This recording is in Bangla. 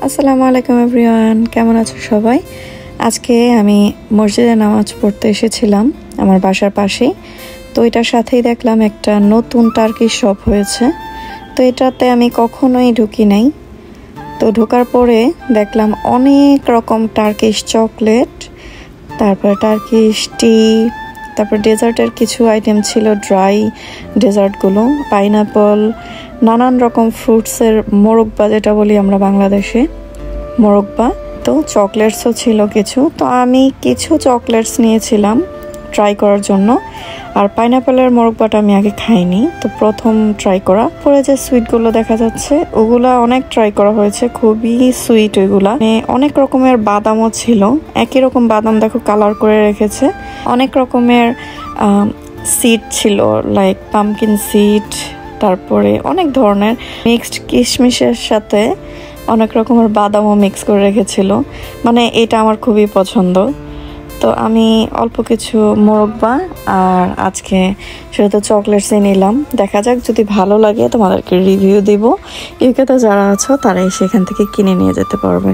আসসালামু আলাইকুম এভরিওয়ান, কেমন আছো সবাই? আজকে আমি মসজিদে নামাজ পড়তে এসেছিলাম আমার বাসার পাশেই। তো এটার সাথেই দেখলাম একটা নতুন টার্কিশ শপ হয়েছে। তো এটাতে আমি কখনোই ঢুকি নাই। তো ঢোকার পরে দেখলাম অনেক রকম টার্কিশ চকলেট, তারপর টার্কিশ টি, তারপর ডেজার্টের কিছু আইটেম ছিল, ড্রাই ডেজার্টগুলো, পাইনাপল, নানান রকম ফ্রুটসের মোরব্বা, যেটা বলি আমরা বাংলাদেশে মোরব্বা। তো চকলেটসও ছিল কিছু। তো আমি কিছু চকলেটস নিয়েছিলাম ট্রাই করার জন্য, আর পাইনাপেলের মোরব্বাটা আমি আগে খাইনি, তো প্রথম ট্রাই করা। পরে যে সুইটগুলো দেখা যাচ্ছে ওগুলা অনেক ট্রাই করা হয়েছে, খুবই সুইট ওইগুলা। অনেক রকমের বাদামও ছিল, একই রকম বাদাম দেখো কালার করে রেখেছে। অনেক রকমের সিড ছিল, লাইক পামকিন সিড, তারপরে অনেক ধরনের মিক্সড কিশমিশের সাথে অনেক রকমের বাদামও মিক্স করে রেখেছিল। মানে এটা আমার খুবই পছন্দ। তো আমি অল্প কিছু মোরব্বা আর আজকে সেটা চকলেটসই নিলাম। দেখা যাক, যদি ভালো লাগে তোমাদেরকে রিভিউ দিব। ইউকেতে যারা আছো তারাই সেখান থেকে কিনে নিয়ে যেতে পারবে।